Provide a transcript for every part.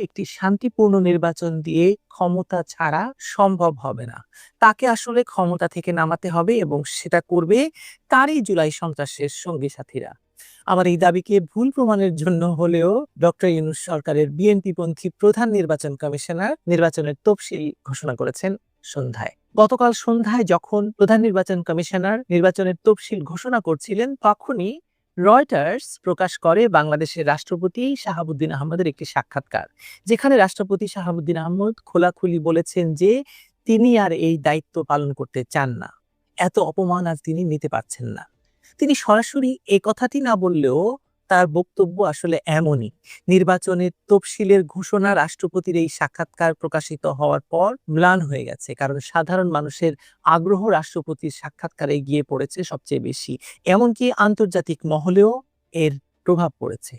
একটি শান্তিপূর্ণ নির্বাচন দিয়ে ক্ষমতা ছাড়া সম্ভব হবে না। তাকে আসলে ক্ষমতা থেকে নামাতে হবে এবং সেটা করবে তারই জুলাই সন্ত্রাসের সঙ্গী সাথীরা। আমার এই দাবিকে ভুল প্রমাণের জন্য হলেও ডক্টর ইউনূস সরকারের বিএনপিপন্থী প্রধান নির্বাচন কমিশনার নির্বাচনের তফসিল ঘোষণা করেছেন সন্ধ্যায়। গতকাল সন্ধ্যায় যখন প্রধান নির্বাচন কমিশনার নির্বাচনের তফসিল ঘোষণা করছিলেন, তখনই রয়টার্স প্রকাশ করে বাংলাদেশের রাষ্ট্রপতি শাহাবুদ্দিন আহমদের একটি সাক্ষাৎকার, যেখানে রাষ্ট্রপতি শাহাবুদ্দিন আহমদ খোলাখুলি বলেছেন যে তিনি আর এই দায়িত্ব পালন করতে চান না। এত অপমান আজ তিনি নিতে পারছেন না। তিনি সরাসরি এই কথাটি না বললেও তার বক্তব্য আসলে এমনই। নির্বাচনের তফসিলের ঘোষণা রাষ্ট্রপতির এই সাক্ষাৎকার প্রকাশিত হওয়ার পর ম্লান হয়ে গেছে, কারণ সাধারণ মানুষের আগ্রহ রাষ্ট্রপতির সাক্ষাৎকারে গিয়ে পড়েছে সবচেয়ে বেশি। এমনকি আন্তর্জাতিক মহলেও এর প্রভাব পড়েছে।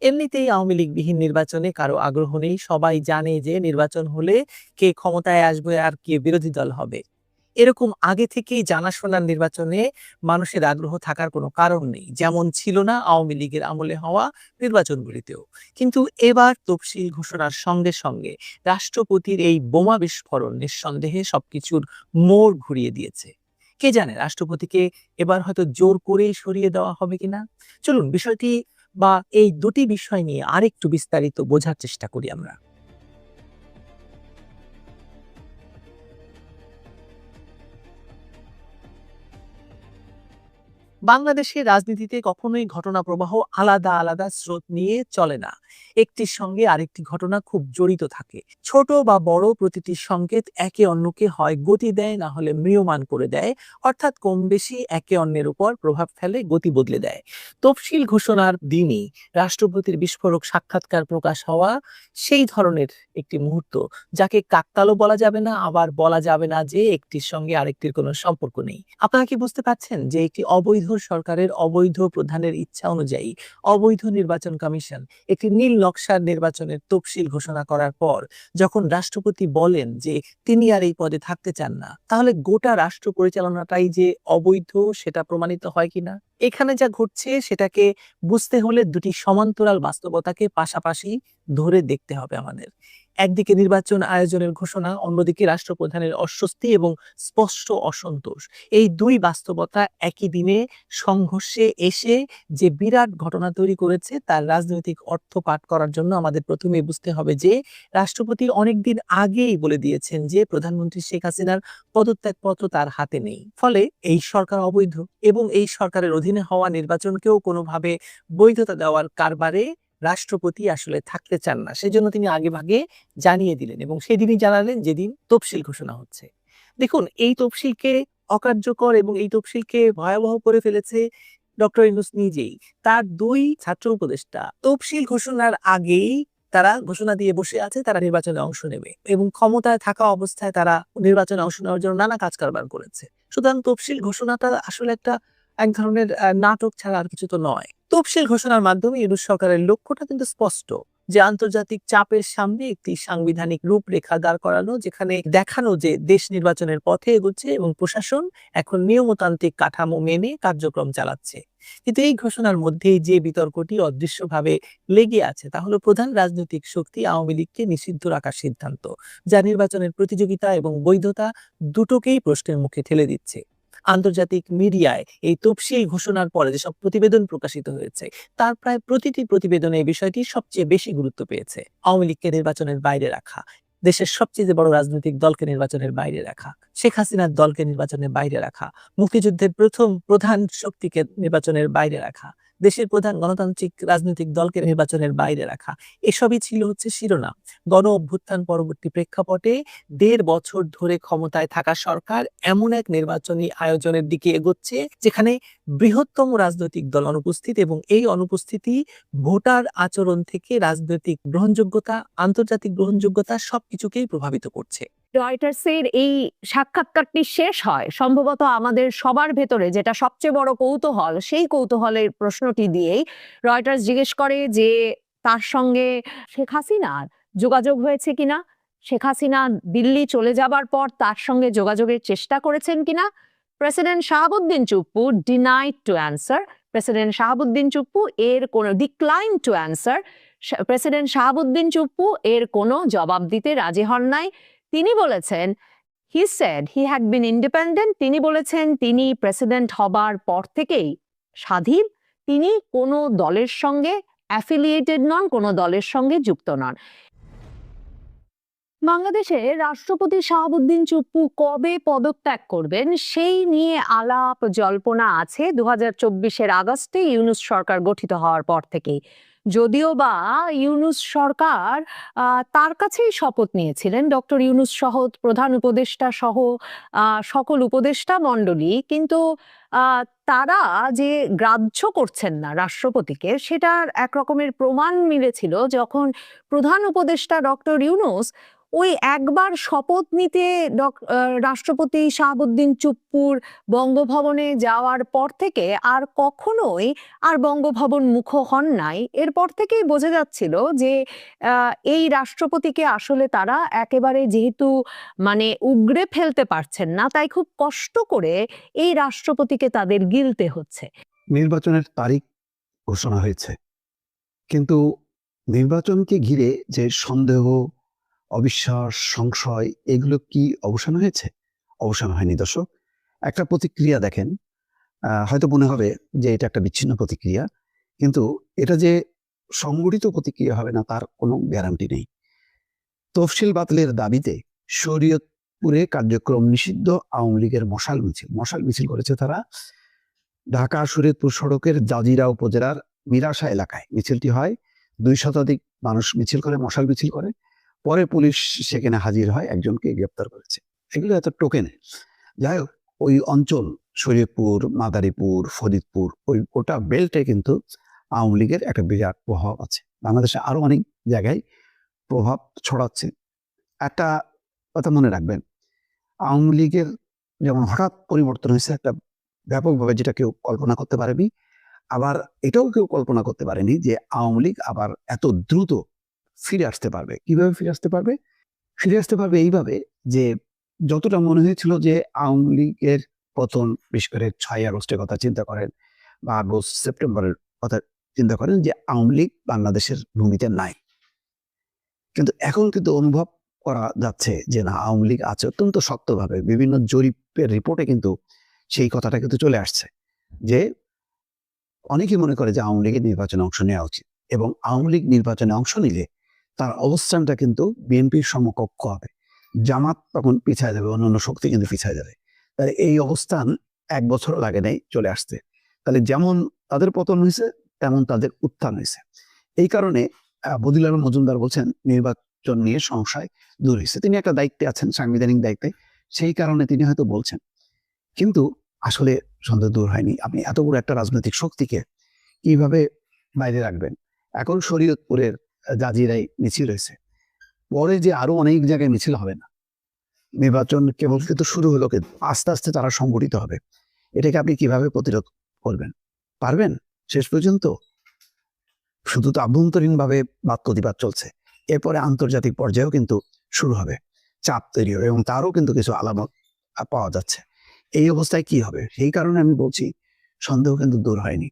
এমনিতেই আওয়ামী লীগবিহীন নির্বাচনে কারো আগ্রহ নেই। সবাই জানে যে নির্বাচন হলে কে ক্ষমতায় আসবে আর কে বিরোধী দল হবে। এরকম আগে থেকেই জানাশোনার নির্বাচনে মানুষের আগ্রহ থাকার কোনো কারণ নেই, যেমন ছিল না আওয়ামী লীগের আমলে হওয়া নির্বাচনগুলিতেও। কিন্তু এবার তফসিল ঘোষণার সঙ্গে সঙ্গে রাষ্ট্রপতির এই বোমা বিস্ফোরণ নিঃসন্দেহে সবকিছুর মোড় ঘুরিয়ে দিয়েছে। কে জানে রাষ্ট্রপতিকে এবার হয়তো জোর করেই সরিয়ে দেওয়া হবে কিনা। চলুন বিষয়টি বা এই দুটি বিষয় নিয়ে আরেকটু বিস্তারিত বোঝার চেষ্টা করি আমরা। বাংলাদেশের রাজনীতিতে কখনোই ঘটনা প্রবাহ আলাদা আলাদা স্রোত নিয়ে চলে না। একটির সঙ্গে আরেকটি ঘটনা খুব জড়িত থাকে। ছোট বা বড় প্রতিটি সংকেত একে অন্যকে হয় গতি দেয়, না হলে ম্রিয়মাণ করে দেয়, অর্থাৎ কম বেশি একে অন্যের উপর প্রভাব ফেলে, গতি বদলে দেয়। তফসিল ঘোষণার দিনই রাষ্ট্রপতির বিস্ফোরক সাক্ষাৎকার প্রকাশ হওয়া সেই ধরনের একটি মুহূর্ত, যাকে কাকতালও বলা যাবে না, আবার বলা যাবে না যে একটির সঙ্গে আরেকটির কোনো সম্পর্ক নেই। আপনারা কি বুঝতে পারছেন যে একটি অবৈধ সরকারের অবৈধ প্রধানের ইচ্ছা অনুযায়ী অবৈধ নির্বাচন কমিশন একটি নীল নকশার নির্বাচনের তফসিল ঘোষণা করার পর যখন রাষ্ট্রপতি বলেন যে তিনি আর এই পদে থাকতে চান না, তাহলে গোটা রাষ্ট্র পরিচালনাটাই যে অবৈধ সেটা প্রমাণিত হয় কিনা? এখানে যা ঘটছে সেটাকে বুঝতে হলে দুটি সমান্তরাল বাস্তবতাকে পাশাপাশি ধরে দেখতে হবে আমাদের। একদিকে নির্বাচন আয়োজনের ঘোষণা, অন্যদিকে রাষ্ট্রপ্রধানের অস্বস্তি এবং স্পষ্ট অসন্তোষ। এই দুই বাস্তবতা একই দিনে সংঘর্ষে এসে যে বিরাট ঘটনা তৈরি করেছে তার রাজনৈতিক অর্থ পাঠ করার জন্য আমাদের প্রথমে বুঝতে হবে যে রাষ্ট্রপতি অনেকদিন আগেই বলে দিয়েছেন যে প্রধানমন্ত্রী শেখ হাসিনার পদত্যাগপত্র তার হাতে নেই। ফলে এই সরকার অবৈধ এবং এই সরকারের অধীনে হওয়া নির্বাচনকেও কোনোভাবে বৈধতা দেওয়ার কারবারে রাষ্ট্রপতি আসলে থাকতে চান না। সেজন্য তিনি আগেভাগে জানিয়ে দিলেন এবং সেদিনই জানালেন যেদিন তফসিল ঘোষণা হচ্ছে। দেখুন, এই তফসিলকে অকার্যকর এবং এই তফসিলকে ভয়াবহ করে ফেলেছে ডক্টর ইউনূস নিজেই। তার ২ ছাত্র উপদেষ্টা তফসিল ঘোষণার আগেই তারা ঘোষণা দিয়ে বসে আছে তারা নির্বাচনে অংশ নেবে এবং ক্ষমতায় থাকা অবস্থায় তারা নির্বাচনে অংশ নেওয়ার জন্য নানা কাজ কারবার করেছে। সুতরাং তফসিল ঘোষণাটা আসলে এক ধরনের নাটক ছাড়া আর কিছু তো নয়। তফসিল ঘোষণার মাধ্যমে ইউনূস সরকারের লক্ষ্যটা কিন্তু স্পষ্ট, যে আন্তর্জাতিক চাপের সামনে একটি সাংবিধানিক রূপরেখা দাঁড় করানো, যেখানে দেখানো যে দেশ নির্বাচনের পথে এগোচ্ছে এবং প্রশাসন এখন নিয়মতান্ত্রিক কাঠামো মেনে কার্যক্রম চালাচ্ছে। কিন্তু এই ঘোষণার মধ্যেই যে বিতর্কটি অদৃশ্যভাবে লেগে আছে তা হলো প্রধান রাজনৈতিক শক্তি আওয়ামী লীগকে নিষিদ্ধ রাখার সিদ্ধান্ত, যা নির্বাচনের প্রতিযোগিতা এবং বৈধতা দুটোকেই প্রশ্নের মুখে ঠেলে দিচ্ছে। আন্তর্জাতিক মিডিয়ায় এই তফসিল ঘোষণার পরে যেসব প্রতিবেদন প্রকাশিত হয়েছে তার প্রায় প্রতিটি প্রতিবেদনে এই বিষয়টি সবচেয়ে বেশি গুরুত্ব পেয়েছে। আওয়ামী লীগকে নির্বাচনের বাইরে রাখা, দেশের সবচেয়ে বড় রাজনৈতিক দলকে নির্বাচনের বাইরে রাখা, শেখ হাসিনার দলকে নির্বাচনের বাইরে রাখা, মুক্তিযুদ্ধের প্রথম প্রধান শক্তিকে নির্বাচনের বাইরে রাখা, দেশের প্রধান গণতান্ত্রিক রাজনৈতিক দলকে নির্বাচনের বাইরে রাখা, এসবই ছিল শিরোনাম। গণ অভ্যুত্থান পরবর্তী প্রেক্ষাপটে ১.৫ বছর ধরে ক্ষমতায় থাকা সরকার এমন এক নির্বাচনী আয়োজনের দিকে এগোচ্ছে যেখানে বৃহত্তম রাজনৈতিক দল অনুপস্থিত এবং এই অনুপস্থিতি ভোটার আচরণ থেকে রাজনৈতিক গ্রহণযোগ্যতা, আন্তর্জাতিক গ্রহণযোগ্যতা সবকিছুকেই প্রভাবিত করছে। রয়টার্সের এই সাক্ষাৎকারটি শেষ হয় সম্ভবত আমাদের সবার ভেতরে যেটা সবচেয়ে বড় কৌতূহল, সেই কৌতূহলের প্রশ্নটি দিয়েই। রয়টার্স জিজ্ঞেস করে যে তার সঙ্গে শেখ হাসিনার যোগাযোগ হয়েছে কিনা, শেখ হাসিনা দিল্লি চলে যাবার পর তার সঙ্গে যোগাযোগের চেষ্টা করেছেন কিনা। President Shahabuddin Chuppu denied to answer. President Shahabuddin Chuppu এর কোনো decline to answer. President Shahabuddin Chuppu এর কোনো জবাব দিতে রাজি হন নাই। তিনি বলেছেন he said he had been independent. তিনি বলেছেন তিনি প্রেসিডেন্ট হবার পর থেকেই স্বাধীন, তিনি কোনো দলের সঙ্গে অ্যাফিলিয়েটেড নন, কোনো দলের সঙ্গে যুক্ত নন। বাংলাদেশে রাষ্ট্রপতি শাহাবুদ্দিন চুপ্পু কবে পদত্যাগ করবেন সেই নিয়ে আলাপ জল্পনা আছে 2024-এর আগস্টে ইউনূস সরকার গঠিত হওয়ার পর থেকেই। যদিও বা ইউনূস সরকার তার কাছেই শপথ নিয়েছিলেন, ডক্টর ইউনূস সহ প্রধান উপদেষ্টা সহ সকল উপদেষ্টা মণ্ডলী, কিন্তু তারা যে গ্রাহ্য করছেন না রাষ্ট্রপতিকে, সেটার এক রকমের প্রমাণ মিলেছিল যখন প্রধান উপদেষ্টা ডক্টর ইউনূস ওই একবার শপথ নিতে রাষ্ট্রপতি শাহাবুদ্দিন চুপ্পুর বঙ্গভবনে যাওয়ার পর থেকে আর কখনোই আর বঙ্গভবন মুখ হন নাই। এরপর থেকেই বোঝা যাচ্ছিল যে এই রাষ্ট্রপতিকে আসলে তারা একেবারে যেহেতু মানে উগড়ে ফেলতে পারছেন না, তাই খুব কষ্ট করে এই রাষ্ট্রপতিকে তাদের গিলতে হচ্ছে। নির্বাচনের তারিখ ঘোষণা হয়েছে, কিন্তু নির্বাচনকে ঘিরে যে সন্দেহ, অবিশ্বাস, সংশয়, এগুলো কি অবসান হয়েছে? অবসান হয়নি দর্শক। একটা প্রতিক্রিয়া দেখেন, হয়তো মনে হবে যে এটা একটা বিচ্ছিন্ন প্রতিক্রিয়া, কিন্তু এটা যে সংগঠিত প্রতিক্রিয়া হবে না তার কোনো গ্যারান্টি নেই। তফসিল বাতিলের দাবিতে শরীয়তপুরে কার্যক্রম নিষিদ্ধ আওয়ামী লীগের মশাল মিছিল করেছে তারা ঢাকা শরীয়তপুর সড়কের জাজিরা উপজেলার মিরাশা এলাকায়। মিছিলটি হয়, 200 শতাধিক মানুষ মিছিল করে, মশাল মিছিল করে। পরে পুলিশ সেখানে হাজির হয়, একজনকে গ্রেপ্তার করেছে। এগুলো এত টোকেনে। যাই হোক, ওই অঞ্চল শরীয়তপুর, মাদারীপুর, ফরিদপুর, ওই গোটা বেল্টে কিন্তু আওয়ামী লীগের একটা বিরাট প্রভাব আছে। বাংলাদেশে আরো অনেক জায়গায় প্রভাব ছড়াচ্ছে। একটা কথা মনে রাখবেন, আওয়ামী লীগের যেমন হঠাৎ পরিবর্তন হয়েছে একটা ব্যাপকভাবে, যেটা কেউ কল্পনা করতে পারেনি, আবার এটাও কেউ কল্পনা করতে পারেনি যে আওয়ামী লীগ আবার এত দ্রুত ফিরে আসতে পারবে। কিভাবে ফিরে আসতে পারবে? ফিরে আসতে পারবে এইভাবে যে যতটা মনে হয়েছিল যে আওয়ামী লীগের পতন, বিশেষ করে 6 আগস্টের কথা চিন্তা করেন বা আগস্ট সেপ্টেম্বরের কথা চিন্তা করেন, যে আওয়ামী লীগ বাংলাদেশের ভূমিতে নাই, কিন্তু এখন কিন্তু অনুভব করা যাচ্ছে যে না, আওয়ামী লীগ আছে অত্যন্ত শক্তভাবে। বিভিন্ন জরিপের রিপোর্টে কিন্তু সেই কথাটা কিন্তু চলে আসছে যে অনেকেই মনে করে যে আওয়ামী লীগের নির্বাচনে অংশ নেওয়া উচিত, এবং আওয়ামী লীগ নির্বাচনে অংশ নিলে তার অবস্থানটা কিন্তু বিএনপির সমকক্ষ হবে। জামাত তখন পিছায় যাবে, অন্যান্য শক্তি কিন্তু পিছায় যাবে। তাহলে এই অবস্থান 1 বছরও লাগে নাই চলে আসতে। তাহলে যেমন তাদের পতন হয়েছে তেমন তাদের উত্থান হয়েছে। এই কারণে বদিউল আলম মজুমদার বলছেন নির্বাচন নিয়ে সংশয় দূর হয়েছে। তিনি একটা দায়িত্বে আছেন, সাংবিধানিক দায়িত্বে, সেই কারণে তিনি হয়তো বলছেন, কিন্তু আসলে সন্দেহ দূর হয়নি। আপনি এত বড় একটা রাজনৈতিক শক্তিকে কিভাবে বাইরে রাখবেন? এখন শরীয়তপুরের জাজিরায় মিছিল হয়েছে, পরে যে আরো অনেক জায়গায় মিছিল হবে না? নির্বাচন কেবল কিন্তু শুরু হলো, কিন্তু আস্তে আস্তে তারা সংগঠিত হবে। এটাকে আপনি কিভাবে প্রতিরোধ করবেন? পারবেন? শেষ পর্যন্ত শুধু তো আভ্যন্তরীণ ভাবে বাদ প্রতিবাদ চলছে, এরপরে আন্তর্জাতিক পর্যায়েও কিন্তু শুরু হবে, চাপ তৈরি হবে, এবং তারও কিন্তু কিছু আলামত পাওয়া যাচ্ছে। এই অবস্থায় কি হবে? সেই কারণে আমি বলছি সন্দেহ কিন্তু দূর হয়নি।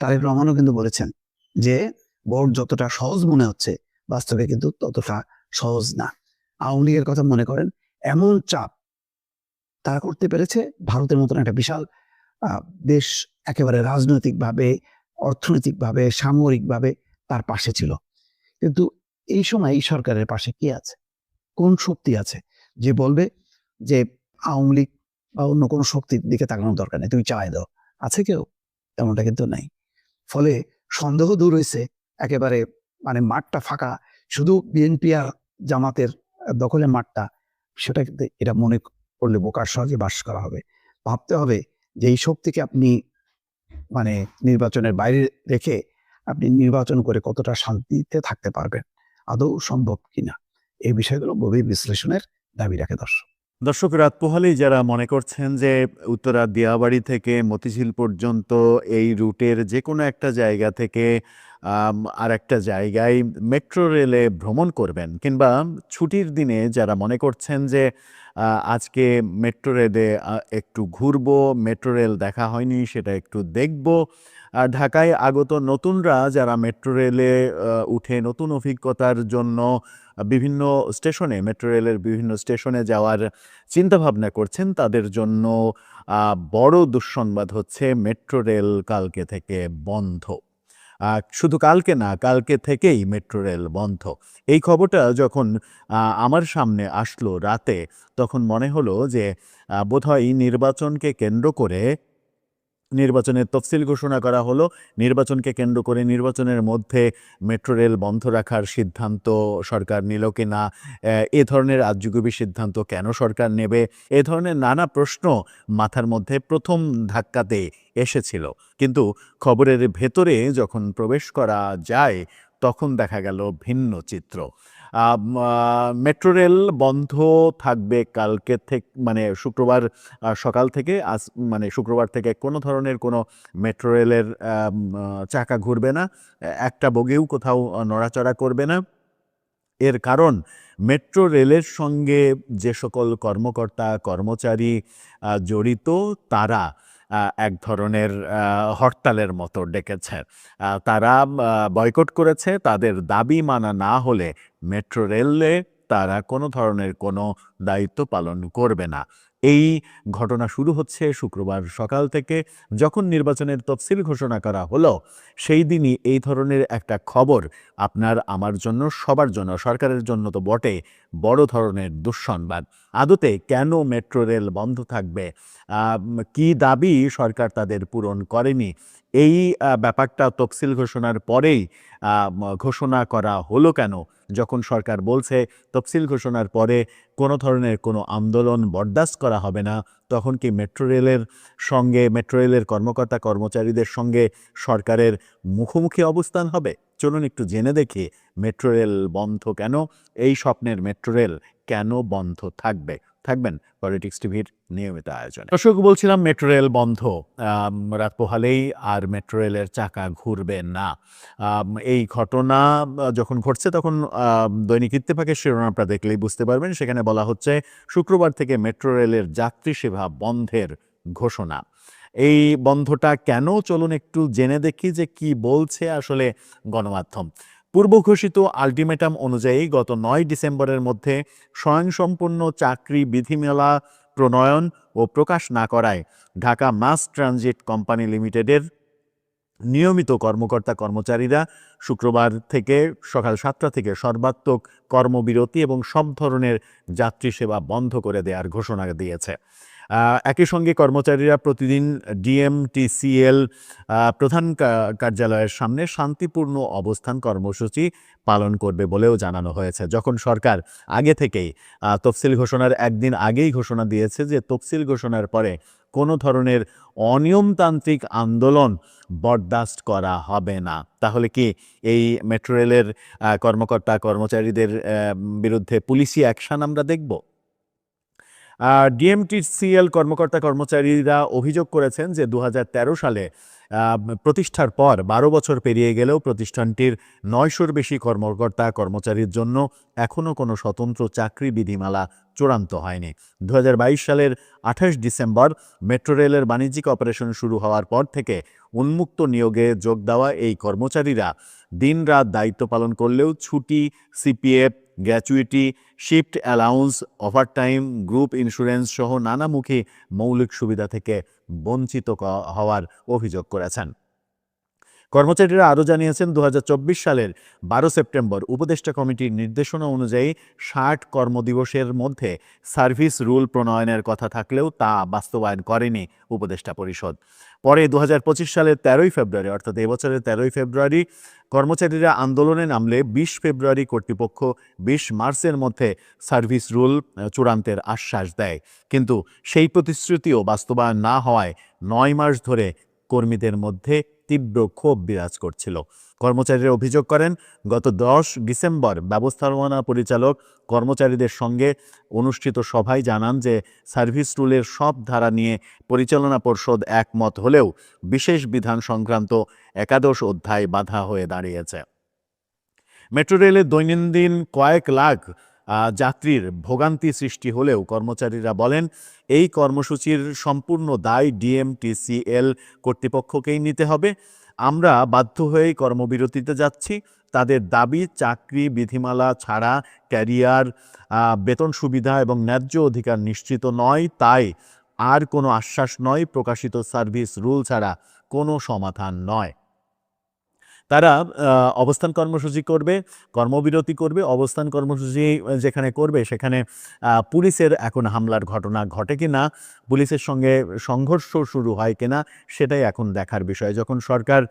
তারেক রহমানও কিন্তু বলেছেন যে ভোট যতটা সহজ মনে হচ্ছে, বাস্তবে কিন্তু ততটা সহজ না। আওয়ামী লীগের কথা মনে করেন, এমন চাপ তারা করতে পেরেছে, ভারতের মতন একটা বিশাল দেশ একেবারে রাজনৈতিকভাবে, অর্থনৈতিকভাবে, সামরিকভাবে তার পাশে ছিল। কিন্তু এই সময় এই সরকারের পাশে কি আছে? কোন শক্তি আছে যে বলবে যে আওয়ামী লীগ বা অন্য কোনো শক্তির দিকে তাকানোর দরকার নেই, তুমি চালাই দাও? আছে কেউ? তেমনটা কিন্তু নাই। ফলে সন্দেহ দূর হয়েছে একেবারে, মানে মাঠটা ফাঁকা, শুধু বিএনপি আর জামাতের দখলের মাঠটা, সেটা কিন্তু এটা মনে করলে বোকার সহজে বাস করা হবে। ভাবতে হবে যে এই শক্তিকে আপনি মানে নির্বাচনের বাইরে রেখে আপনি নির্বাচন করে কতটা শান্তিতে থাকতে পারবেন, আদৌ সম্ভব কিনা, এই বিষয়গুলো গভীর বিশ্লেষণের দাবি রাখে দর্শক। দর্শক, রাত পোহালেই যারা মনে করছেন যে উত্তরা দিয়াবাড়ি থেকে মতিঝিল পর্যন্ত এই রুটের যে কোনো একটা জায়গা থেকে আর একটা জায়গায় মেট্রো রেলে ভ্রমণ করবেন, কিংবা ছুটির দিনে যারা মনে করছেন যে আজকে মেট্রো রেলে একটু ঘুরবো, মেট্রো রেল দেখা হয়নি সেটা একটু দেখব, ঢাকায় আগত নতুনরা যারা মেট্রো রেলে উঠে নতুন অভিজ্ঞতার জন্য বিভিন্ন স্টেশনে মেট্রো রেলের বিভিন্ন স্টেশনে যাওয়ার চিন্তাভাবনা করছেন, তাদের জন্য বড় দুঃসংবাদ হচ্ছে মেট্রো রেল কালকে থেকে বন্ধ। শুধু কালকে না, কালকে থেকেই মেট্রো রেল বন্ধ। এই খবরটা যখন আমার সামনে আসলো রাতে, তখন মনে হলো যে বোধহয় নির্বাচনকে কেন্দ্র করে নির্বাচনের তফসিল ঘোষণা করা হলো। নির্বাচনকে কেন্দ্র করে নির্বাচনের মধ্যে মেট্রো রেল বন্ধ রাখার সিদ্ধান্ত সরকার নিল কি না, এ ধরনের আজগুবি সিদ্ধান্ত কেন সরকার নেবে, এ ধরনের নানা প্রশ্ন মাথার মধ্যে প্রথম ধাক্কাতে এসেছিল। কিন্তু খবরের ভেতরে যখন প্রবেশ করা যায়, তখন দেখা গেল ভিন্ন চিত্র। মেট্রো রেল বন্ধ থাকবে কালকে থেকে, মানে শুক্রবার সকাল থেকে। মানে শুক্রবার থেকে কোনো ধরনের কোনো মেট্রো রেলের চাকা ঘুরবে না, একটা বগিও কোথাও নড়াচড়া করবে না। এর কারণ মেট্রো রেলের সঙ্গে যে সকল কর্মকর্তা কর্মচারী জড়িত, তারা এক ধরনের হরতালের মতো ডেকেছে। তারা বয়কট করেছে। তাদের দাবি মানা না হলে মেট্রো রেলে তারা কোনো ধরনের কোনো দায়িত্ব পালন করবে না। এই ঘটনা শুরু হচ্ছে শুক্রবার সকাল থেকে। যখন নির্বাচনের তফসিল ঘোষণা করা হলো, সেই দিনই এই ধরনের একটা খবর আপনার আমার জন্য, সবার জন্য, সরকারের জন্য তো বটে, বড় ধরনের দুঃসংবাদ। আদতে কেন মেট্রো রেল বন্ধ থাকবে, কি দাবি সরকার তাদের পূরণ করেনি, এই ব্যাপারটা তফসিল ঘোষণার পরেই ঘোষণা করা হলো কেন? যখন সরকার বলছে তফসিল ঘোষণার পরে কোনো ধরনের কোনো আন্দোলন বরদাস্ত করা হবে না, তখন কি মেট্রো রেলের সঙ্গে, মেট্রো রেলের কর্মকর্তা কর্মচারীদের সঙ্গে সরকারের মুখোমুখি অবস্থান হবে? চলুন একটু জেনে দেখি মেট্রো রেল বন্ধ কেন, এই স্বপ্নের মেট্রো রেল কেন বন্ধ থাকবে। থাকবেন পলিটিক্স টিভির নিয়মিত আয়োজনে। দর্শক, বলছিলাম মেট্রো রেল বন্ধ, রাত পোহালেই আর মেট্রো রেলের চাকা ঘুরবে না। এই ঘটনা যখন ঘটছে, তখন দৈনিক ইত্তেফাকের শিরোনামটা দেখলেই বুঝতে পারবেন। সেখানে বলা হচ্ছে শুক্রবার থেকে মেট্রো রেলের যাত্রী সেবা বন্ধের ঘোষণা। এই বন্ধটা কেন, চলুন একটু জেনে দেখি যে কি বলছে আসলে গণমাধ্যম। পূর্ব ঘোষিত আলটিমেটাম অনুযায়ী গত 9 ডিসেম্বরের মধ্যে স্বয়ংসম্পূর্ণ চাকরি বিধিমালা প্রণয়ন ও প্রকাশ না করায় ঢাকা মাস ট্রানজিট কোম্পানি লিমিটেডের নিয়মিত কর্মকর্তা কর্মচারীরা শুক্রবার থেকে সকাল 7টা থেকে সর্বাত্মক কর্মবিরতি এবং সব ধরনের যাত্রী সেবা বন্ধ করে দেওয়ার ঘোষণা দিয়েছে। একই সঙ্গে কর্মচারীরা প্রতিদিন ডিএমটিসিএল প্রধান কার্যালয়ের সামনে শান্তিপূর্ণ অবস্থান কর্মসূচি পালন করবে বলেও জানানো হয়েছে। যখন সরকার আগে থেকেই তফসিল ঘোষণার একদিন আগেই ঘোষণা দিয়েছে যে তফসিল ঘোষণার পরে কোনো ধরনের অনিয়মতান্ত্রিক আন্দোলন বরদাস্ত করা হবে না, তাহলে কি এই মেট্রো রেলের কর্মকর্তা কর্মচারীদের বিরুদ্ধে পুলিশি অ্যাকশন আমরা দেখব? ডিএমটিসিএল কর্মকর্তা কর্মচারীরা অভিযোগ করেছেন যে 2013 সালে প্রতিষ্ঠার পর 12 বছর পেরিয়ে গেলেও প্রতিষ্ঠানটির 900-র বেশি কর্মকর্তা কর্মচারীর জন্য এখনও কোনো স্বতন্ত্র চাকরি বিধিমালা চূড়ান্ত হয়নি। 2022 সালের 28 ডিসেম্বর মেট্রো রেলের বাণিজ্যিক অপারেশন শুরু হওয়ার পর থেকে উন্মুক্ত নিয়োগে যোগ দেওয়া এই কর্মচারীরা দিনরাত দায়িত্ব পালন করলেও ছুটি, CPF, gratuity, shift allowance, overtime, group insurance সহ নানামুখী মৌলিক সুবিধা থেকে বঞ্চিত হওয়ার অভিযোগ করেছেন। কর্মচারীরা আরও জানিয়েছেন 2024 সালের 12 সেপ্টেম্বর উপদেষ্টা কমিটির নির্দেশনা অনুযায়ী 60 কর্মদিবসের মধ্যে সার্ভিস রুল প্রণয়নের কথা থাকলেও তা বাস্তবায়ন করেনি উপদেষ্টা পরিষদ। পরে 2025 সালের 13ই ফেব্রুয়ারি, অর্থাৎ এবছরের 13ই ফেব্রুয়ারি কর্মচারীরা আন্দোলনে নামলে 20 ফেব্রুয়ারি কর্তৃপক্ষ 20 মার্চের মধ্যে সার্ভিস রুল চূড়ান্তের আশ্বাস দেয়। কিন্তু সেই প্রতিশ্রুতিও বাস্তবায়ন না হওয়ায় 9 মাস ধরে কর্মীদের মধ্যে তীব্র ক্ষোভ বিরাজ করছিল। কর্মচারীরা অভিযোগ করেন, গত 10 ডিসেম্বর ব্যবস্থাপনা পরিচালক কর্মচারীদের সঙ্গে অনুষ্ঠিত সভায় জানান যে সার্ভিস রুলের সব ধারা নিয়ে পরিচালনা পর্ষদ একমত হলেও বিশেষ বিধান সংক্রান্ত 11 অধ্যায় বাধা হয়ে দাঁড়িয়েছে। মেট্রো রেলের দৈনন্দিন কয়েক লাখ যাত্রীর ভোগান্তি সৃষ্টি হলেও কর্মচারীরা বলেন এই কর্মসূচির সম্পূর্ণ দায় ডিএমটিসিএল কর্তৃপক্ষকেই নিতে হবে। আমরা বাধ্য হয়েই কর্মবিরতিতে যাচ্ছি। তাদের দাবি চাকরি বিধিমালা ছাড়া ক্যারিয়ার, বেতন সুবিধা এবং ন্যায্য অধিকার নিশ্চিত নয়, তাই আর কোনো আশ্বাস নয়, প্রকাশিত সার্ভিস রুল ছাড়া কোনো সমাধান নয়। তারা অবস্থান কর্মসূচি করবে, কর্মবিরতি করবে। অবস্থান কর্মসূচি যেখানে করবে সেখানে পুলিশের এখন হামলার ঘটনা ঘটে কিনা, পুলিশের সঙ্গে সংঘর্ষ শুরু হয় কিনা, সেটাই এখন দেখার বিষয়। যখন সরকার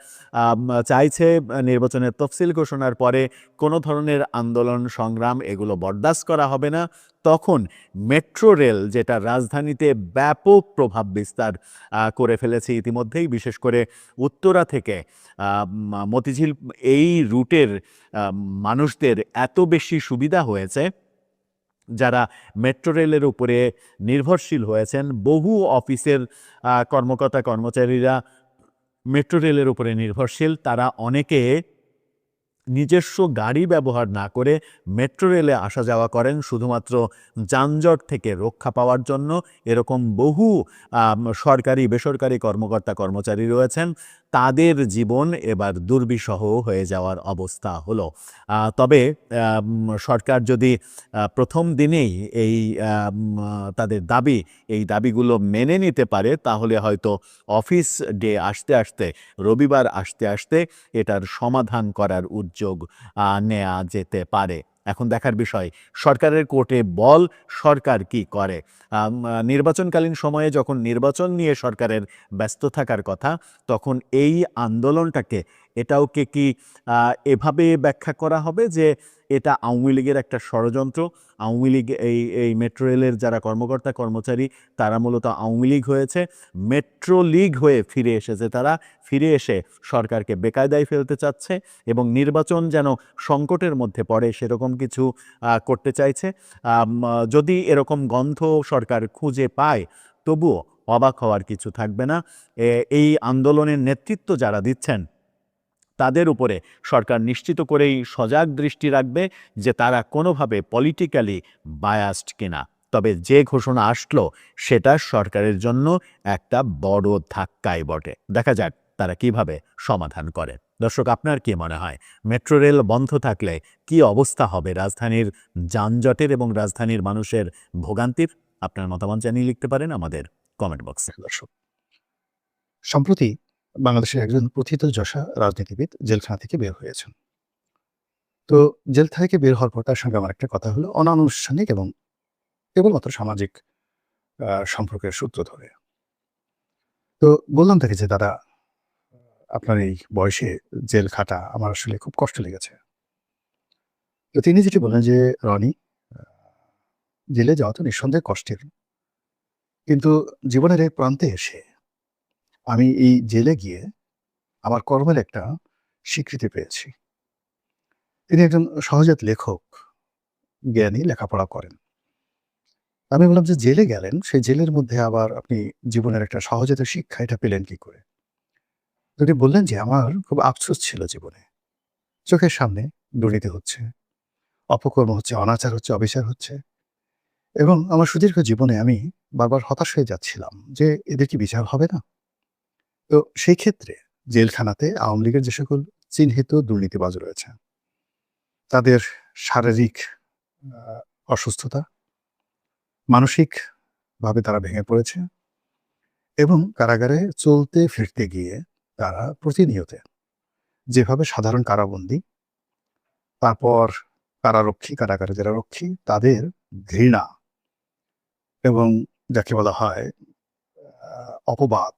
চাইছে নির্বাচনের তফসিল ঘোষণার পরে কোনো ধরনের আন্দোলন সংগ্রাম এগুলো বরদাস্ত করা হবে না, তখন মেট্রো রেল, যেটা রাজধানীতে ব্যাপক প্রভাব বিস্তার করে ফেলেছে ইতিমধ্যেই, বিশেষ করে উত্তরা থেকে মতিঝিল, এই রুটের মানুষদের এত বেশি সুবিধা হয়েছে, যারা মেট্রো রেলের উপরে নির্ভরশীল হয়েছেন। বহু অফিসের কর্মকর্তা কর্মচারীরা মেট্রো রেলের উপরে নির্ভরশীল। তারা অনেকে নিজস্ব গাড়ি ব্যবহার না করে মেট্রো রেলে আসা যাওয়া করেন শুধুমাত্র যানজট থেকে রক্ষা পাওয়ার জন্য। এরকম বহু সরকারি বেসরকারি কর্মকর্তা কর্মচারী রয়েছেন, তাদের জীবন এবার দুর্বিষহ হয়ে যাওয়ার অবস্থা হলো। তবে সরকার যদি প্রথম দিনেই এই তাদের এই দাবিগুলো মেনে নিতে পারে, তাহলে হয়তো অফিস ডে আসতে আসতে, রবিবার আসতে আসতে এটার সমাধান করার উদ্যোগ নেওয়া যেতে পারে। এখন দেখার বিষয় সরকারের কোর্টে বল, সরকার কি করে। নির্বাচনকালীন সময়ে যখন নির্বাচন নিয়ে সরকারের ব্যস্ত থাকার কথা, তখন এই আন্দোলনটাকে, এটাওকে কি এভাবে ব্যাখ্যা করা হবে যে এটা আওয়ামী লীগের একটা ষড়যন্ত্র? আওয়ামী লীগ, এই মেট্রো রেলের যারা কর্মকর্তা কর্মচারী, তারা মূলত আওয়ামী লীগ হয়েছে, মেট্রো লীগ হয়ে ফিরে এসেছে। তারা ফিরে এসে সরকারকে বেকায়দায় ফেলতে চাচ্ছে এবং নির্বাচন যেন সংকটের মধ্যে পড়ে সেরকম কিছু করতে চাইছে। যদি এরকম গন্ধ সরকার খুঁজে পায়, তবুও অবাক হওয়ার কিছু থাকবে না। এই আন্দোলনের নেতৃত্ব যারা দিচ্ছেন, তাদের উপরে সরকার নিশ্চিত করেই সজাগ দৃষ্টি রাখবে যে তারা কোনোভাবে পলিটিক্যালি বায়াসড কিনা। তবে যে ঘোষণা আসলো সেটা সরকারের জন্য একটা বড় ধাক্কাই বটে। দেখা যাক তারা কিভাবে সমাধান করে। দর্শক, আপনার কি মনে হয় মেট্রো রেল বন্ধ থাকলে কি অবস্থা হবে রাজধানীর যানজটের এবং রাজধানীর মানুষের ভোগান্তির? আপনার মতামত জানিয়ে লিখতে পারেন আমাদের কমেন্ট বক্সে। দর্শক, সম্প্রতি বাংলাদেশের একজন প্রথিতযশা রাজনীতিবিদ জেলখানা থেকে বের হয়েছেন। তো জেল থেকে বের হওয়ার পর তার সঙ্গে আমার একটা কথা হলো অনানুষ্ঠানিক এবং কেবলমাত্র সামাজিক সম্পর্কের সূত্র ধরে। তো বললাম তাকে যে, দাদা, আপনার এই বয়সে জেল খাটা আমার আসলে খুব কষ্ট লেগেছে। তো তিনি যেটি বললেন যে, রনি, জেলে যাওয়া তো নিঃসন্দেহে কষ্টের, কিন্তু জীবনের এক প্রান্তে এসে আমি এই জেলে গিয়ে আমার কর্মের একটা স্বীকৃতি পেয়েছি। তিনি একজন সহজাত লেখক, জ্ঞানী, লেখাপড়া করেন। আমি বললাম যে, জেলে গেলেন, সেই জেলের মধ্যে আবার আপনি জীবনের একটা সহজাত শিক্ষা এটা পেলেন কি করে? তিনি বললেন যে, আমার খুব আফসোস ছিল জীবনে। চোখের সামনে দুর্নীতি হচ্ছে, অপকর্ম হচ্ছে, অনাচার হচ্ছে, অবিচার হচ্ছে, এবং আমার সুদীর্ঘ জীবনে আমি বারবার হতাশ হয়ে যাচ্ছিলাম যে এদের কি বিচার হবে না? তো সেই ক্ষেত্রে জেলখানাতে আওয়ামী লীগের যে সকল চিহ্নিত দুর্নীতিবাজ রয়েছে, তাদের শারীরিক অসুস্থতা, মানসিকভাবে তারা ভেঙে পড়েছে এবং কারাগারে চলতে ফিরতে গিয়ে তারা প্রতিনিয়ত যেভাবে সাধারণ কারাবন্দী, তারপর কারারক্ষী, কারাগারে যারা রক্ষী, তাদের ঘৃণা এবং যাকে বলা হয় অপবাদ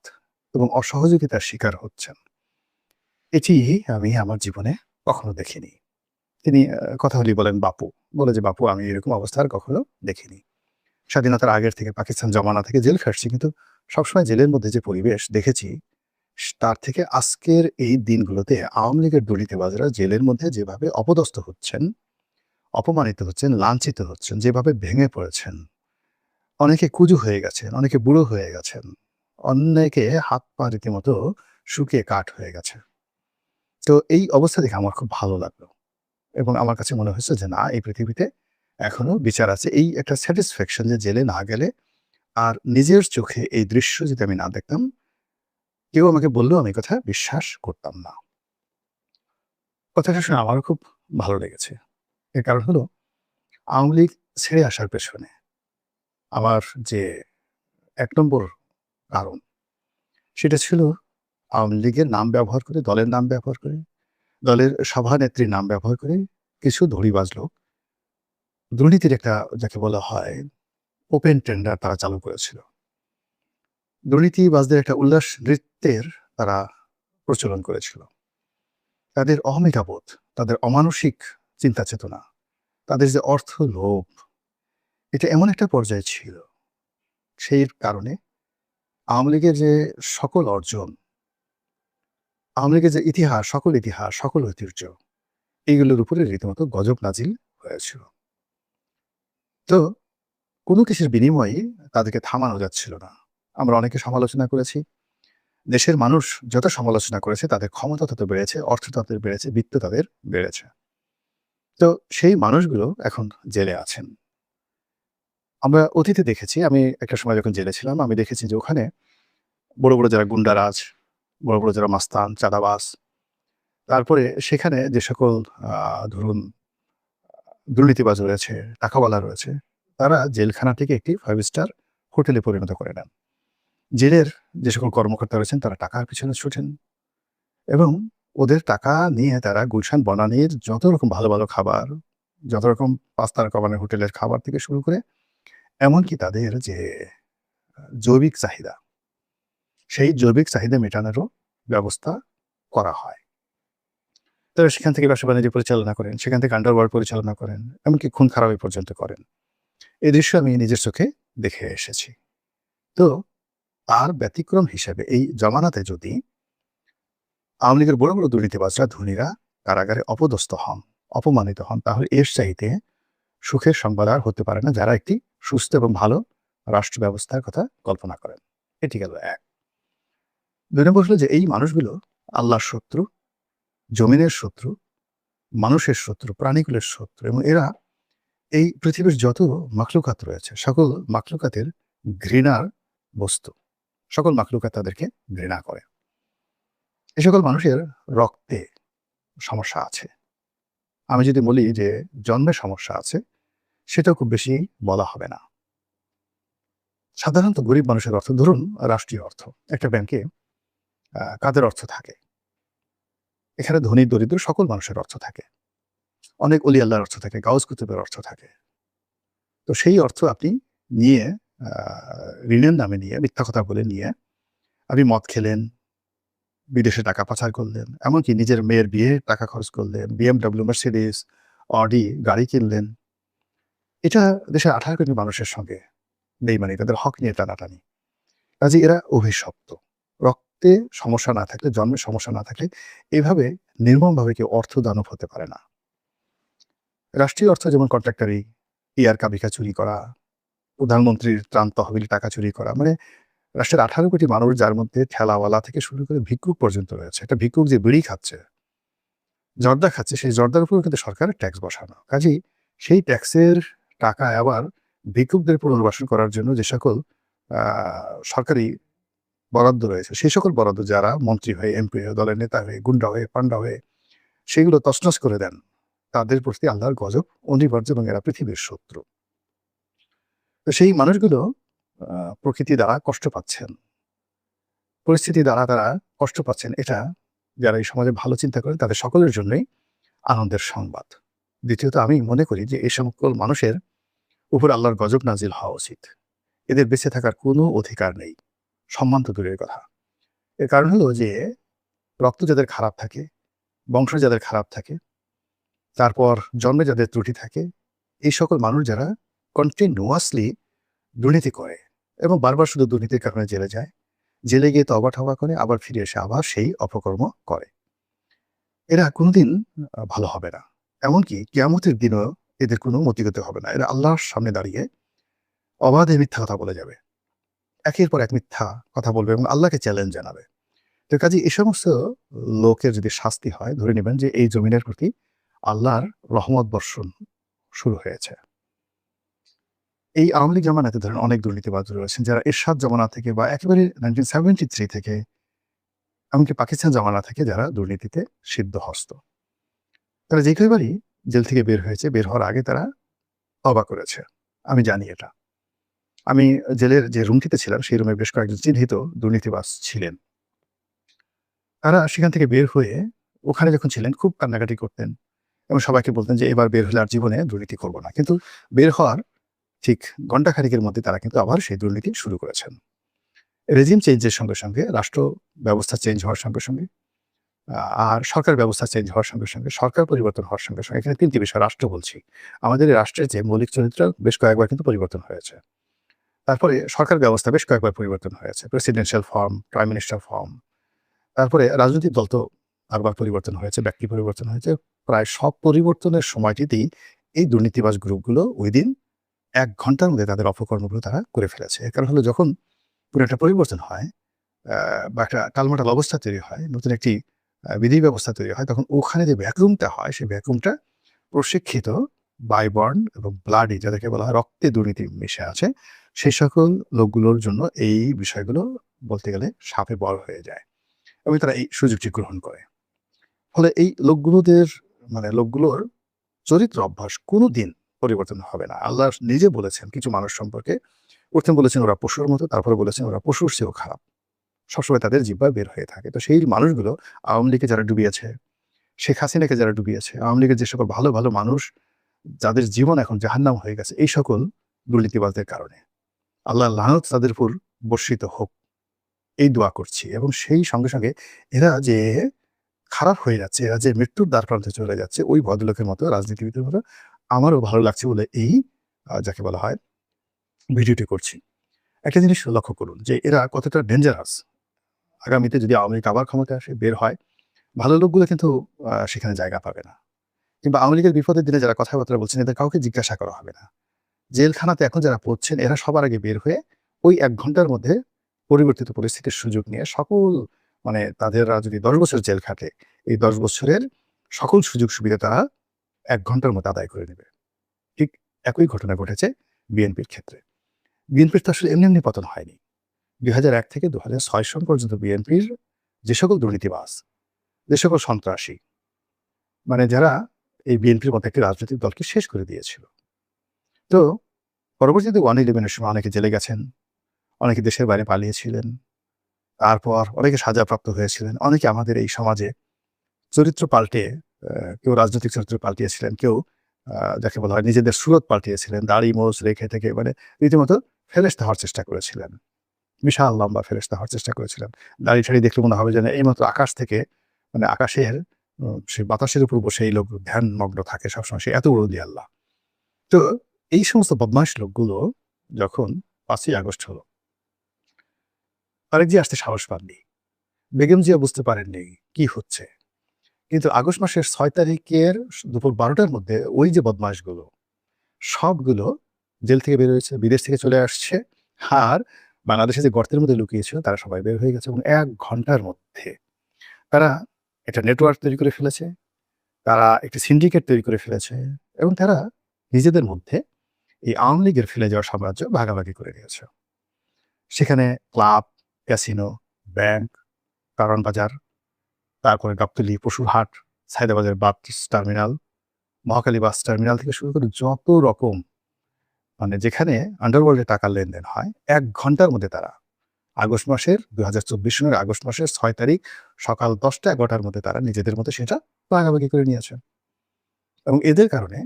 এবং অসহযোগিতার শিকার হচ্ছেন, এটি আমি আমার জীবনে কখনো দেখিনি। তিনি কথা হলেই বলেন বাপু, বলে যে, বাপু, আমি এরকম অবস্থা আর কখনো দেখিনি। স্বাধীনতার আগের থেকে, পাকিস্তান জমানা থেকে জেল খাটছি, কিন্তু সবসময় জেলের মধ্যে যে পরিবেশ দেখেছি, তার থেকে আজকের এই দিনগুলোতে আওয়ামী লীগের দুর্নীতিবাজরা জেলের মধ্যে যেভাবে অপদস্থ হচ্ছেন, অপমানিত হচ্ছেন, লাঞ্ছিত হচ্ছেন, যেভাবে ভেঙে পড়েছেন, অনেকে কুজু হয়ে গেছেন, অনেকে বুড়ো হয়ে গেছেন, অনেকে হাত পা রীতিমতো শুকিয়ে কাঠ হয়ে গেছে। তো এই অবস্থা দেখে আমার খুব ভালো লাগলো এবং আমার কাছে মনে হয়েছে যে, না, এই পৃথিবীতে এখনো বিচার আছে। এই একটা স্যাটিসফ্যাকশন যে জেলে না গেলে আর নিজের চোখে এই দৃশ্য যদি আমি না দেখতাম, কেউ আমাকে বললেও আমি কথা বিশ্বাস করতাম না। কথাটা শুনে আমারও খুব ভালো লেগেছে। এর কারণ হলো আওয়ামী লীগ ছেড়ে আসার পেছনে আমার যে ১ নম্বর কারণ, সেটা ছিল আওয়ামী লীগের নাম ব্যবহার করে, দলের নাম ব্যবহার করে, দলের সভানেত্রীর নাম ব্যবহার করে কিছু ধড়িবাজ লোক দুর্নীতির একটা, যাকে বলা হয় ওপেন টেন্ডার, তারা চালু করেছিল। দুর্নীতিবাজদের একটা উল্লাস নৃত্যের তারা প্রচলন করেছিল। তাদের অহমিকাবোধ, তাদের অমানসিক চিন্তা চেতনা, তাদের যে অর্থ লোভ, এটা এমন একটা পর্যায়ে ছিল, সেই কারণে আওয়ামী লীগের যে সকল অর্জন, আওয়ামী লীগের যে ইতিহাস, সকল ঐতিহ্য, এইগুলোর উপরে রীতিমতো গজব নাজিল হয়েছিল। তো কোনো কিছুর বিনিময়ে তাদেরকে থামানো যাচ্ছিল না। আমরা অনেকে সমালোচনা করেছি। দেশের মানুষ যত সমালোচনা করেছে, তাদের ক্ষমতা তত বেড়েছে, অর্থ তাদের বেড়েছে, বিত্ত তাদের বেড়েছে। তো সেই মানুষগুলো এখন জেলে আছেন। আমরা অতীতে দেখেছি, আমি একটা সময় যখন জেলে ছিলাম, আমি দেখেছি যে ওখানে বড় বড় যারা গুন্ডারাজ, বড় বড় যারা মাস্তান, চাঁদাবাজ, তারপরে সেখানে যে সকল ধরুন দুর্নীতিবাজ রয়েছে, টাকাওয়ালা রয়েছে, তারা জেলখানাটিকে একটি 5 স্টার হোটেলে পরিণত করে নেন। জেলের যে সকল কর্মকর্তা রয়েছেন, তারা টাকার পিছনে ছুটেন এবং ওদের টাকা নিয়ে তারা গুলশান বনানীর যত রকম ভালো ভালো খাবার, যত রকম 5 তারকা মানের হোটেলের খাবার থেকে শুরু করে এমনকি তাদের যে জৈবিক চাহিদা, সেই জৈবিক চাহিদা মেটানোরও ব্যবস্থা করা হয়। তারা সেখান থেকে ব্যবসা বাণিজ্য পরিচালনা করেন, সেখান থেকে আন্ডারওয়ার্ল্ড পরিচালনা করেন, এমনকি খুন খারাপি পর্যন্ত করেন। এই দৃশ্য আমি নিজের চোখে দেখে এসেছি। তো তার ব্যতিক্রম হিসেবে এই জমানাতে যদি আওয়ামী লীগের বড় বড় দুর্নীতিবাজরা, ধনীরা কারাগারে অপদস্থ হন, অপমানিত হন, তাহলে এর চাইতে সুখের সংবাদ আর হতে পারে না, যারা একটি সুস্থ এবং ভালো রাষ্ট্র ব্যবস্থার কথা কল্পনা করেন। এটি গেল এক। ২ নম্বর হলো যে এই মানুষগুলো আল্লাহর শত্রু, জমিনের শত্রু, মানুষের শত্রু, প্রাণীকুলের শত্রু, এবং এরা এই পৃথিবীর যত মাখলুকাত রয়েছে, সকল মাখলুকাতের ঘৃণার বস্তু। সকল মাখলুকাত তাদেরকে ঘৃণা করে। এ সকল মানুষের রক্তে সমস্যা আছে। আমি যদি বলি যে জন্মে সমস্যা আছে, সেটাও খুব বেশি বলা হবে না। সাধারণত গরিব মানুষের অর্থ, ধরুন রাষ্ট্রীয় অর্থ, একটা ব্যাংকে কাদের অর্থ থাকে? এখানে ধনী দরিদ্র সকল মানুষের অর্থ থাকে। অনেক অলি আল্লাহর অর্থ থাকে, গাউস কুতুবের অর্থ থাকে। তো সেই অর্থ আপনি নিয়ে ঋণের নামে নিয়ে, মিথ্যা কথা বলে নিয়ে আপনি মদ খেলেন, বিদেশে টাকা পাচার করলেন, এমনকি নিজের মেয়ের বিয়ে টাকা খরচ করলেন, BMW, মার্সিডিস, অডি গাড়ি কিনলেন। এটা দেশের 18 কোটি মানুষের সঙ্গে বেইমানি, তাদের হক নিয়ে টানাটানি। কাজে এরা অভিশপ্ত। রক্তে সমস্যা না থাকলে, জন্মে সমস্যা না থাকলে এভাবে নির্মমভাবে কেউ অর্থ দানব হতে পারে না। রাষ্ট্রীয় অর্থ যেমন কন্ট্রাক্টারি, ইয়ার কাবিকা চুরি করা, প্রধানমন্ত্রীর ত্রাণ তহবিল টাকা চুরি করা, মানে রাষ্ট্রের 18 কোটি মানুষ, যার মধ্যে ঠেলাওয়ালা থেকে শুরু করে ভিক্ষুক পর্যন্ত রয়েছে। একটা ভিক্ষুক যে বিড়ি খাচ্ছে, জর্দা খাচ্ছে, সেই জর্দার উপর কিন্তু সরকারের ট্যাক্স বসানো। কাজেই সেই ট্যাক্সের টাকা আবার ভিক্ষুকদের পুনর্বাসন করার জন্য যে সকল সরকারি বরাদ্দ রয়েছে, সেই সকল বরাদ্দ যারা মন্ত্রী হয়ে, এমপি হয়ে, দলের নেতা হয়ে, গুন্ডা হয়ে, পান্ডা হয়ে সেগুলো তছনছ করে দেন, তাদের প্রতি আল্লাহর গজব অনিবার্য এবং এরা পৃথিবীর শত্রু। তো সেই মানুষগুলো প্রকৃতি দ্বারা কষ্ট পাচ্ছেন, পরিস্থিতি দ্বারা তারা কষ্ট পাচ্ছেন। এটা যারা এই সমাজে ভালো চিন্তা করে তাদের সকলের জন্যই আনন্দের সংবাদ। দ্বিতীয়ত আমি মনে করি যে এই সকল মানুষের উপর আল্লাহর গজব নাজিল হওয়া উচিত। এদের বেঁচে থাকার কোনো অধিকার নেই, সম্মান তো দূরের কথা। এর কারণ হলো যে রক্ত যাদের খারাপ থাকে, বংশ যাদের খারাপ থাকে, তারপর জন্মে যাদের ত্রুটি থাকে, এই সকল মানুষ যারা কন্টিনিউয়াসলি দুর্নীতি করে এবং বারবার শুধু দুর্নীতির কারণে জেলে যায়, জেলে গিয়ে তওবা ঠওবা করে আবার ফিরে এসে আবার সেই অপকর্ম করে, এরা কোনোদিন ভালো হবে না। এমনকি কিয়ামতের দিনও এদের কোনো মতিগতি হবে না। এরা আল্লাহর সামনে দাঁড়িয়ে অবাধে মিথ্যা কথা বলে যাবে, একের পর এক মিথ্যা কথা বলবে এবং আল্লাহকে চ্যালেঞ্জ জানাবে। তো কাজে এই সমস্ত লোকের যদি শাস্তি হয়, ধরে নেবেন যে এই জমিনের প্রতি আল্লাহর রহমত বর্ষণ শুরু হয়েছে। এই আওয়ামী লীগ জামানাতে ধরেন অনেক দুর্নীতিবাজ রয়েছেন, যারা এরশাদ জমানা থেকে বা একেবারে 1973 থেকে এমনকি পাকিস্তান জমানা থেকে যারা দুর্নীতিতে সিদ্ধহস্ত, তারা যে কয়বারই জেল থেকে বের হয়েছে, বের হওয়ার আগে তারা তওবা করেছে। আমি জানি এটা। আমি জেলের যে রুমটিতে ছিলাম সেই রুমে বেশ কয়েকজন চিহ্নিত দুর্নীতিবাজ ছিলেন। তারা সেখান থেকে বের হয়ে ওখানে যখন ছিলেন খুব কান্নাকাটি করতেন এবং সবাইকে বলতেন যে এবার বের হলে আর জীবনে দুর্নীতি করব না। কিন্তু বের হওয়ার ঠিক ঘন্টা খানেকের মধ্যে তারা কিন্তু আবার সেই দুর্নীতি শুরু করেছেন। রেজিম চেঞ্জের সঙ্গে সঙ্গে, রাষ্ট্র ব্যবস্থা চেঞ্জ হওয়ার সঙ্গে সঙ্গে, আর সরকার ব্যবস্থা চেঞ্জ হওয়ার সঙ্গে সঙ্গে, সরকার পরিবর্তন হওয়ার সঙ্গে সঙ্গে, এখানে ৩টি বিষয় রাষ্ট্র বলছি। আমাদের এই রাষ্ট্রের যে মৌলিক চরিত্র বেশ কয়েকবার কিন্তু পরিবর্তন হয়েছে। তারপরে সরকার ব্যবস্থা বেশ কয়েকবার পরিবর্তন হয়েছে। Presidential form, prime minister form. তারপরে রাজনৈতিক দল তো বারবার পরিবর্তন হয়েছে, ব্যক্তি পরিবর্তন হয়েছে। প্রায় সব পরিবর্তনের সময়টিতেই এই দুর্নীতিবাজ গ্রুপগুলো উইদিন ১ ঘন্টার মধ্যে তাদের অপকর্মগুলো তারা করে ফেলেছে। এর কারণ হলো যখন পুরো একটা পরিবর্তন হয় বা একটা টালমাটাল অবস্থা তৈরি হয়, নতুন একটি বিধি ব্যবস্থা তৈরি হয়, তখন ওখানে যে ভ্যাকুমটা হয় সেই ভ্যাকুমটা প্রশিক্ষিত বাইবর্ন এবং ব্লাডি, যাদেরকে বলা হয় রক্তে দুর্নীতি মিশে আছে, সেই সকল লোকগুলোর জন্য এই বিষয়গুলো বলতে গেলে সাপে বড় হয়ে যায় এবং তারা এই সুযোগটি গ্রহণ করে। ফলে এই লোকগুলোর চরিত্র অভ্যাস কোনোদিন পরিবর্তন হবে না। আল্লাহ নিজে বলেছেন কিছু মানুষ সম্পর্কে, প্রথম বলেছেন ওরা পশুর মতো, তারপরে বলেছেন ওরা পশুর চেয়েও খারাপ। সবসময় তাদের জিহ্বা বের হয়ে থাকে। তো সেই মানুষগুলো আওয়ামী লীগকে যারা ডুবিয়েছে, শেখ হাসিনাকে যারা ডুবিয়েছে, আওয়ামী লীগের যে সকল ভালো ভালো মানুষ যাদের জীবন এখন জাহান্নাম হয়ে গেছে, এই সকল দুর্নীতিবাজদের কারণে। আল্লাহ লানত তাদের উপর বর্ষিত হোক, এই দোয়া করছি। এবং সেই সঙ্গে সঙ্গে এরা যে খারাপ হয়ে যাচ্ছে, এরা যে মৃত্যুর দ্বার প্রান্তে চলে যাচ্ছে, ওই ভদ্রলোকের মতো রাজনীতিবিদের মতো আমারও ভালো লাগছে বলে এই যাকে বলা হয় ভিডিওটি করছি। একটা জিনিস লক্ষ্য করুন যে এরা কতটা ডেঞ্জারাস। আগামীতে যদি আওয়ামী লীগ আবার ক্ষমতায় আসে, বের হয়, ভালো লোকগুলো কিন্তু সেখানে জায়গা পাবে না। কিংবা আওয়ামী লীগের বিপদের দিনে যারা কথাবার্তা বলছেন, এদের কাউকে জিজ্ঞাসা করা হবে না। জেলখানাতে এখন যারা পড়ছেন, এরা সবার আগে বের হয়ে ওই ১ ঘন্টার মধ্যে পরিবর্তিত পরিস্থিতির সুযোগ নিয়ে সকল তাদেররা যদি ১০ বছর জেল খাটে, এই ১০ বছরের সকল সুযোগ সুবিধা তারা ১ ঘন্টার মধ্যে আদায় করে নেবে। ঠিক একই ঘটনা ঘটেছে বিএনপির ক্ষেত্রে। বিএনপির তো আসলে এমনি এমনি পতন হয়নি। ২০০১ থেকে ২০০৬ সন পর্যন্ত বিএনপির যে সকল দুর্নীতিবাজ, যে সকল সন্ত্রাসী, যারা এই বিএনপির মতো একটি রাজনৈতিক দলকে শেষ করে দিয়েছিল। তো পরবর্তীতে 1/11-এর সময় অনেকে জেলে গেছেন, অনেকে দেশের বাইরে পালিয়েছিলেন, তারপর অনেকে সাজাপ্রাপ্ত হয়েছিলেন, অনেকে আমাদের এই সমাজে চরিত্র পাল্টে কেউ রাজনৈতিক চরিত্র পাল্টিয়েছিলেন, কেউ যাকে বলা হয় নিজেদের সুরত পাল্টিয়েছিলেন, দাড়ি মোজ রেখে থেকে রীতিমতো ফেরেশতা হওয়ার চেষ্টা করেছিলেন। বিশাল লম্বা ফেরেশতা হওয়ার চেষ্টা করেছিলেন। দাড়ি ঠাড়ি দেখলে মনে হবে যেন এইমাত্র আকাশ থেকে আকাশের সেই বাতাসের উপর বসে এই লোক ধ্যানমগ্ন থাকে সবসময়, সে এত বড় দিয়ে আল্লাহ। তো এই সমস্ত বদমাশ লোকগুলো যখন ৫ই আগস্ট হলো, তারেক জিয়া আসতে সাহস পাননি, বেগম জিয়া বুঝতে পারেননি কি হচ্ছে। কিন্তু আগস্ট মাসের ৬ তারিখের দুপুর ১২টার মধ্যে ওই যে বদমাশগুলো সবগুলো জেল থেকে বের হয়েছে, বিদেশ থেকে চলে আসছে, আর বাংলাদেশে যে গর্তের মধ্যে লুকিয়েছিল তারা সবাই বের হয়ে গেছে এবং ১ ঘন্টার মধ্যে তারা একটা নেটওয়ার্ক তৈরি করে ফেলেছে, তারা একটি সিন্ডিকেট তৈরি করে ফেলেছে এবং তারা নিজেদের মধ্যে এই আওয়ামী লীগের ফেলে যাওয়ার সাম্রাজ্য ভাগাভাগি করে নিয়েছে। সেখানে club, casino, bank, Karwan Bazar, তারপরে গাবতলী, পশুরহাট, Saydabazar bus terminal, Mohakhali bus terminal থেকে শুরু করে যত রকম যেখানে আন্ডারওয়ার্ল্ডে টাকার লেনদেন হয়, ১ ঘন্টার মধ্যে তারা আগস্ট মাসের ২০২৪ সনের আগস্ট মাসের ৬ তারিখ সকাল ১০টা-১১টার মধ্যে তারা নিজেদের মতো সেটা ভাগাভাগি করে নিয়েছে। এবং এদের কারণে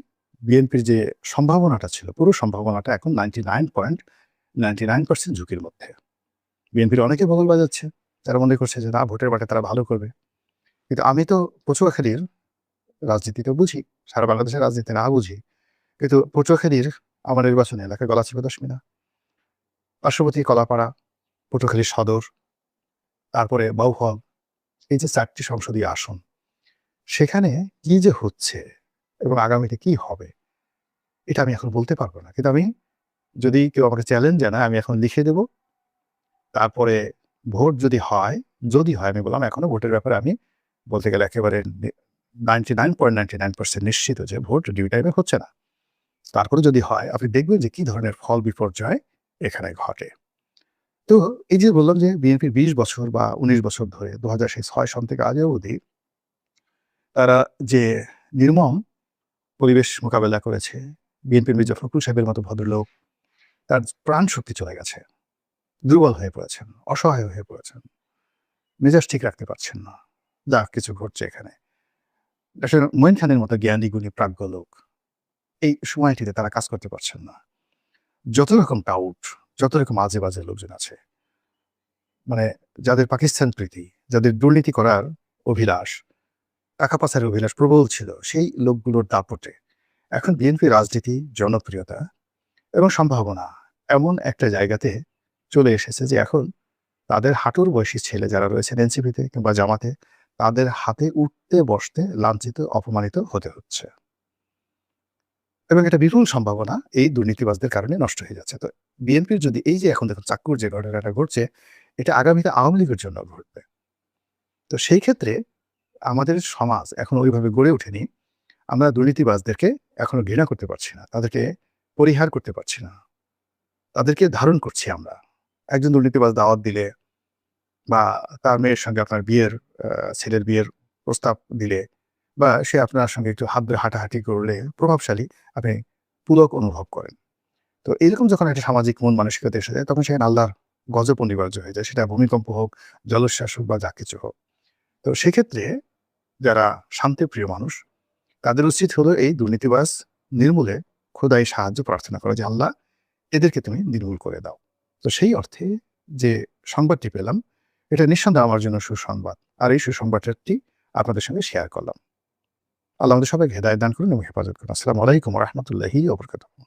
বিএনপির যে সম্ভাবনাটা ছিল, পুরো সম্ভাবনাটা এখন 99.99% ঝুঁকির মধ্যে। বিএনপির অনেকে বগল বাজাচ্ছে, তারা মনে করছে যে না, ভোটের মাঠে তারা ভালো করবে। কিন্তু আমি তো পটুয়াখালীর রাজনীতি তো বুঝি, সারা বাংলাদেশের রাজনীতি না বুঝি, কিন্তু পটুয়াখালীর আমার নির্বাচন এলাকায় গলাচিপা দশমিনা, পার্শ্ববর্তী কলাপাড়া, পটুয়াখালী সদর, তারপরে বাউফল, এই যে ৪টি সংসদীয় আসন, সেখানে কি যে হচ্ছে এবং আগামীতে কি হবে এটা আমি এখন বলতে পারবো না। কিন্তু আমি যদি কেউ আমাকে চ্যালেঞ্জ জানায়, আমি এখন লিখে দেব। তারপরে ভোট যদি হয় আমি বললাম এখনো ভোটের ব্যাপারে আমি বলতে গেলে একেবারে 99.99% নিশ্চিত যে ভোট ডিউ টাইমে হচ্ছে না। তারপরে যদি হয়, আপনি দেখবেন যে কি ধরনের ফল বিপর্যয় এখানে ঘটে। তো এই যে বললাম যে বিএনপির ২০ বছর বা ১৯ বছর ধরে ২০০৬ সন থেকে আজ অবধি তারা যে নির্মম পরিবেশ মোকাবেলা করেছে, বিএনপির মির্জা ফখরুল সাহেবের মতো ভদ্রলোক তার প্রাণ শক্তি চলে গেছে, দুর্বল হয়ে পড়েছেন, অসহায় হয়ে পড়েছেন, মেজাজ ঠিক রাখতে পারছেন না, যা কিছু ঘটছে এখানে। আসলে মঈন খানের মতো জ্ঞানী গুণী প্রাজ্ঞ লোক এই সময়টিতে তারা কাজ করতে পারছেন না। যত রকম টাউট, যত রকম আজে বাজে লোকজন আছে, মানে যাদের পাকিস্তান প্রীতি, যাদের দুর্নীতি করার অভিলাষ, টাকা পাচারের অভিলাষ প্রবল ছিল, সেই লোকগুলোর দাপটে এখন বিএনপি রাজনীতি, জনপ্রিয়তা এবং সম্ভাবনা এমন একটা জায়গাতে চলে এসেছে যে এখন তাদের হাঁটুর বয়সী ছেলে যারা রয়েছেন এনসিপিতে কিংবা জামাতে, তাদের হাতে উঠতে বসতে লাঞ্ছিত, অপমানিত হতে হচ্ছে। এবং এটা বিপুল সম্ভাবনা এই দুর্নীতিবাজদের কারণে নষ্ট হয়ে যাচ্ছে। তো বিএনপির যদি এই যে এখন দেখুন চাক্কুর যে ঘটনাটা ঘটছে, এটা আগামীতে আওয়ামী লীগের জন্য ঘটবে। তো সেই ক্ষেত্রে আমাদের সমাজ এখন ওইভাবে গড়ে ওঠেনি। আমরা দুর্নীতিবাজদেরকে এখনো ঘৃণা করতে পারছি না, তাদেরকে পরিহার করতে পারছি না, তাদেরকে ধারণ করছি আমরা। একজন দুর্নীতিবাজ দাওয়াত দিলে বা তার মেয়ের সঙ্গে আপনার ছেলের বিয়ের প্রস্তাব দিলে বা সে আপনার সঙ্গে একটু হাত ধরে হাঁটাহাঁটি করলে প্রভাবশালী আপনি পুলক অনুভব করেন। তো এরকম যখন একটা সামাজিক মন মানসিকতা এসে যায়, তখন সেখানে আল্লাহর গজব অনিবার্য হয়ে যায়, সেটা ভূমিকম্প হোক, জলোচ্ছ্বাস হোক বা যা কিছু হোক। তো সেক্ষেত্রে যারা শান্তিপ্রিয় মানুষ, তাদের উচিত হলো এই দুর্নীতিবাজ নির্মূলে খোদাই সাহায্য প্রার্থনা করা যে আল্লাহ এদেরকে তুমি নির্মূল করে দাও। তো সেই অর্থে যে সংবাদটি পেলাম, এটা নিঃসন্দেহে আমার জন্য সুসংবাদ, আর এই সুসংবাদটি আপনাদের সঙ্গে শেয়ার করলাম। আল্লাহ আমাদের সবাইকে হেদায়েত দান করুন এবং হেফাজত করুন। আসসালামু আলাইকুম ওয়া রাহমাতুল্লাহি ওয়া বারাকাতুহু।